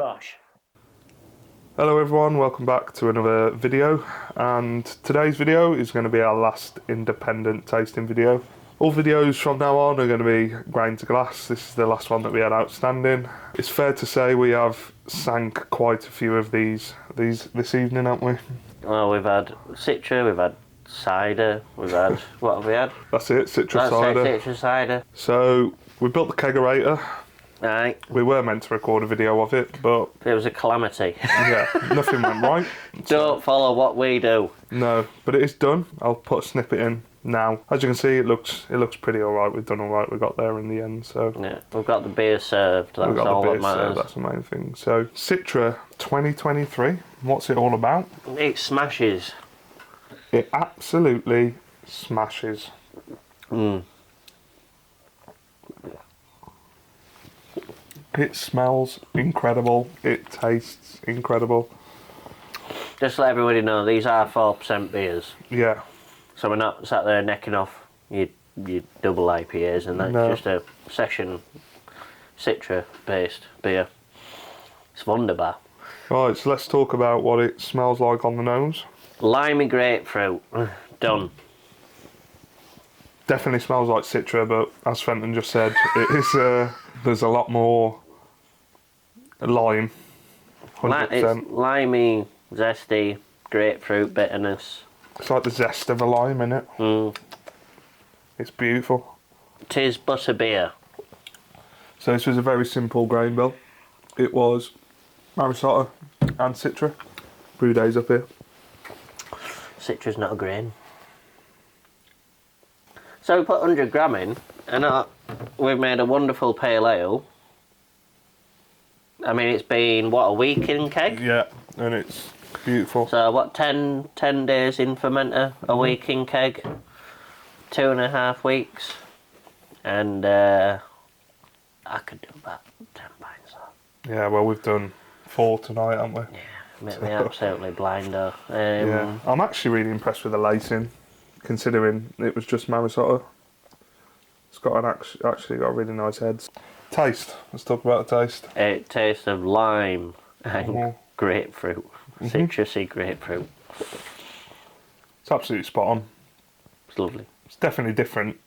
Bosh. Hello everyone, welcome back to another video, and today's video is going to be our last independent tasting video. All videos from now on are going to be grain to glass. This is the last one that we had outstanding. It's fair to say we have sank quite a few of these this evening, haven't we? Well, we've had Citra, we've had cider, we've had, what have we had? That's it, Citra That's cider. it, Citra cider. So, we built the kegerator. Right. We were meant to record a video of it, but It was a calamity. yeah, nothing went right. Don't follow what we do. No, but it is done. I'll put a snippet in now. As you can see, it looks pretty alright. We've done alright. We got there in the end. So Yeah, we've got the beer served. That's we've got all the beer that matters. served, that's the main thing. So Citra 2023. What's it all about? It smashes. It absolutely smashes. It smells incredible. It tastes incredible. Just to let everybody know, these are 4% beers. Yeah. So we're not sat there necking off your double IPAs, and that's just a session Citra based beer. It's wunderbar. Right, so let's talk about what it smells like on the nose. Limey grapefruit. Done. Definitely smells like Citra, but as Fenton just said, it is. There's a lot more lime. 100%. It's limey, zesty, grapefruit bitterness. It's like the zest of a lime, innit? It's beautiful. 'Tis butter beer. So this was a very simple grain bill. It was Marisota and Citra. Brew days up here. Citra's not a grain. So we put 100 gram in, and we've made a wonderful pale ale. I mean, it's been, what, a week in keg? Yeah, and it's beautiful. So, what, 10 days in fermenter, a week in keg, 2.5 weeks, and I could do about 10 pints of. Yeah, well, we've done 4 tonight, haven't we? Yeah, make me absolutely blind though. Yeah, I'm actually really impressed with the lacing, considering it was just Marisota. It's got actually got really nice heads. Taste. Let's talk about the taste. It tastes of lime and grapefruit, citrusy grapefruit. It's absolutely spot on. It's lovely. It's definitely different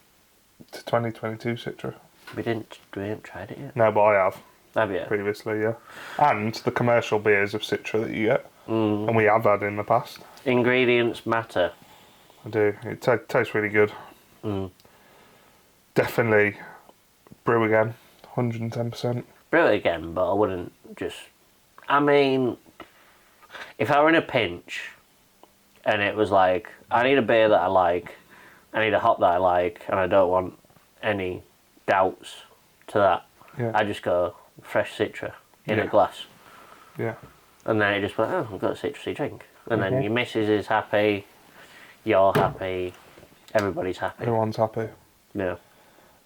to 2022 Citra. We haven't tried it yet. No, but I have. Have you? Previously, yeah. And the commercial beers of Citra that you get. And we have had in the past. Ingredients matter. I do. It tastes really good. Definitely brew again. 110%. Brew it again, but I wouldn't just... I mean, if I were in a pinch and it was like, I need a beer that I like, I need a hop that I like, and I don't want any doubts to that, I just go fresh Citra in a glass. Yeah. And then it just like, oh, I've got a citrusy drink. And then your missus is happy, you're happy, everybody's happy. Everyone's happy. Yeah.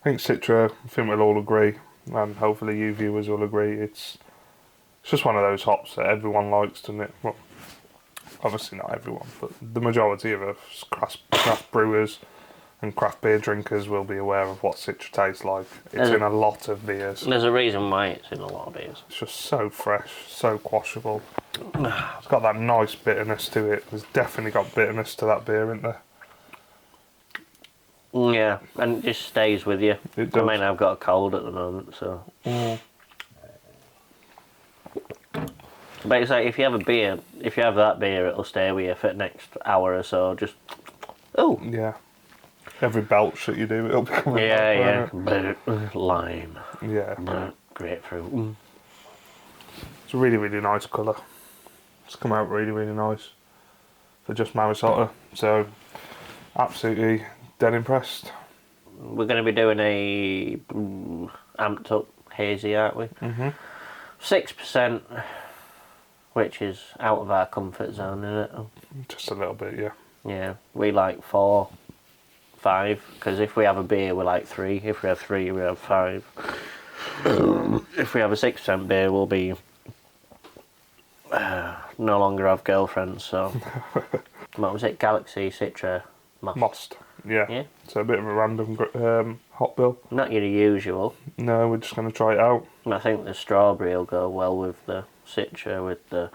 I think Citra, I think we'll all agree, and hopefully you viewers will agree, it's just one of those hops that everyone likes, doesn't it? Well, obviously not everyone, but the majority of us craft brewers and craft beer drinkers will be aware of what Citra tastes like. It's in a lot of beers. There's a reason why it's in a lot of beers. It's just so fresh, so quashable. It's got that nice bitterness to it. There's definitely got bitterness to that beer, isn't there? Yeah, and it just stays with you. It does. I mean, I've got a cold at the moment, so... But it's like, if you have a beer, if you have that beer, it'll stay with you for the next hour or so, just... Oh! Yeah. Every belch that you do, it'll be coming back, won't Yeah. Lime. Yeah. Grapefruit. It's a really, really nice colour. It's come out really, really nice for just Marisota. So, absolutely dead impressed. We're going to be doing a amped up hazy, aren't we? 6%, which is out of our comfort zone, isn't it? Just a little bit, yeah. Yeah, we like 4, 5, because if we have a beer, we're like 3. If we have 3, we have 5. If we have a 6% beer, we'll be no longer have girlfriends, so... What was it? Galaxy, Citra, Most. Yeah. So a bit of a random hot bill. Not your usual. No, we're just going to try it out. I think the strawberry will go well with the Citra with the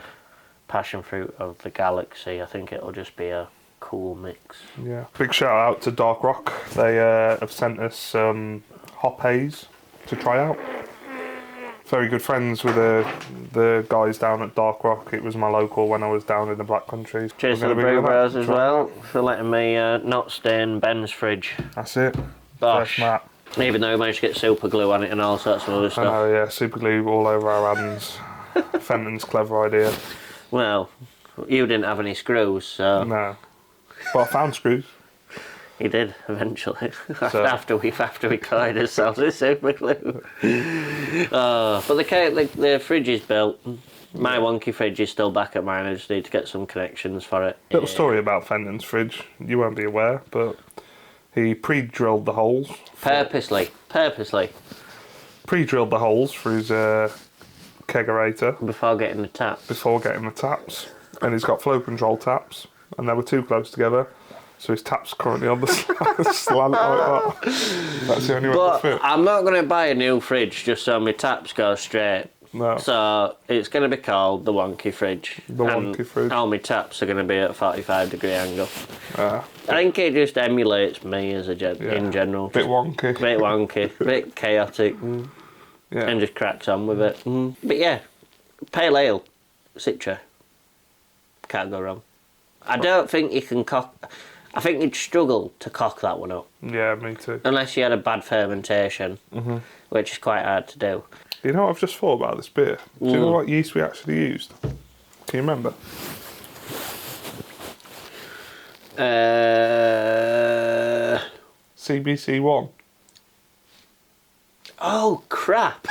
passion fruit of the galaxy. I think it'll just be a cool mix. Yeah. Big shout out to Dark Rock. They have sent us some hop haze to try out. Very good friends with the guys down at Dark Rock. It was my local when I was down in the Black Countries. Cheers to the Brew Bros as well for letting me not stain Ben's fridge. That's it. Bosh. Fresh mat. Even though we managed to get super glue on it and all sorts of other I stuff. know, yeah, super glue all over our hands. Fenton's clever idea. Well, you didn't have any screws, so... No. But I found screws. He did, eventually. So. after we coined ourselves with super glue. But the fridge is built. My wonky fridge is still back at mine. I just need to get some connections for it. Little story about Fenton's fridge. You won't be aware, but he pre-drilled the holes. Purposely. Pre-drilled the holes for his kegerator. Before getting the taps. And he's got flow control taps, and they were too close together. So his tap's currently on the slant like that. That's the only way to fit. I'm not going to buy a new fridge just so my taps go straight. No. So it's going to be called the wonky fridge. Wonky fridge. All my taps are going to be at a 45-degree angle. I think it just emulates me as in general. Bit wonky. Bit wonky, bit chaotic, Yeah. and just cracks on with it. But yeah, pale ale, Citra. Can't go wrong. I don't think you can cock... I think you'd struggle to cock that one up. Yeah, me too. Unless you had a bad fermentation, which is quite hard to do. You know what I've just thought about this beer? Do you know what yeast we actually used? Can you remember? CBC1. Oh, crap.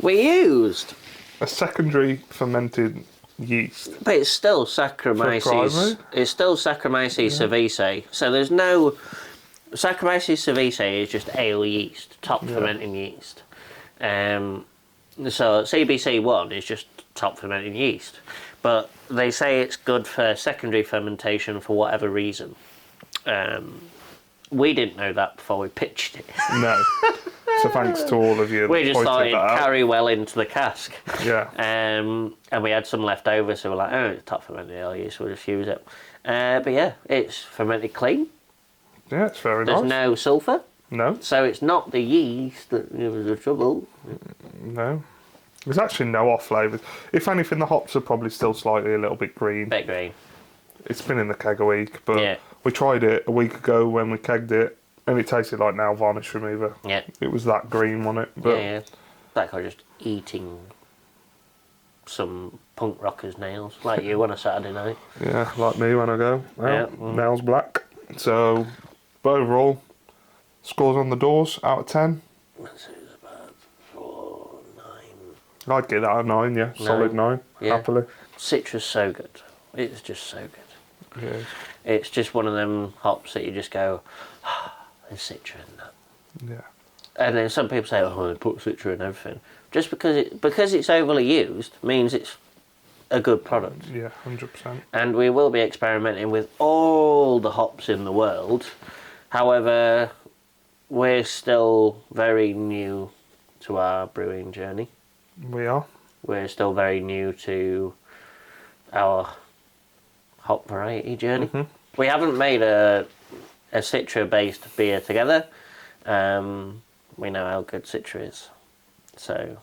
We used... A secondary fermented yeast. But it's still Saccharomyces. It's still Saccharomyces cerevisiae. So there's no... Saccharomyces cerevisiae is just ale yeast, top fermenting yeast. So CBC1 is just top fermenting yeast. But they say it's good for secondary fermentation for whatever reason. We didn't know that before we pitched it. No. So thanks to all of you. We just thought it'd carry well into the cask. Yeah. And we had some left over, so we're like, oh, it's top fermented ale yeast, we'll just use it. But yeah, it's fermented clean. Yeah, it's very There's nice. no sulphur. No. So it's not the yeast that was the trouble. No. There's actually no off flavours. If anything, the hops are probably still slightly a little bit green. Bit green. It's been in the keg a week, but we tried it a week ago when we kegged it, and it tasted like nail varnish remover. Yeah. It was that green, wasn't it? But Yeah. Like I was just eating some punk rocker's nails, like you on a Saturday night. yeah, like me when I go out. Yeah. Nails black. So, but overall, scores on the doors out of 10. Let's see, it's about 4, 9. I'd give that a 9, yeah. Solid 9, Yeah. happily. Citra's so good. It's just so good. Yeah. It's just one of them hops that you just go, there's Citra in that. Yeah. And then some people say, oh, they put Citra in everything. Just because it's overly used means it's a good product. Yeah, 100%. And we will be experimenting with all the hops in the world. However, we're still very new to our brewing journey. We are. We're still very new to our hop variety journey. We haven't made a Citra-based beer together. We know how good Citra is. So,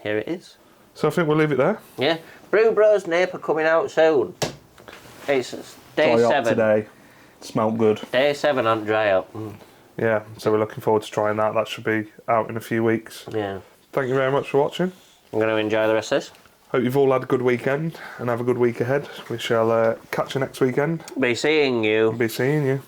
here it is. So I think we'll leave it there. Yeah. Brew Bros Nape are coming out soon. It's day 7. today. Smelled good. Day 7 on dry up. Yeah, so we're looking forward to trying that. That should be out in a few weeks. Yeah. Thank you very much for watching. I'm going to enjoy the rest of this. Hope you've all had a good weekend and have a good week ahead. We shall catch you next weekend. Be seeing you. Be seeing you.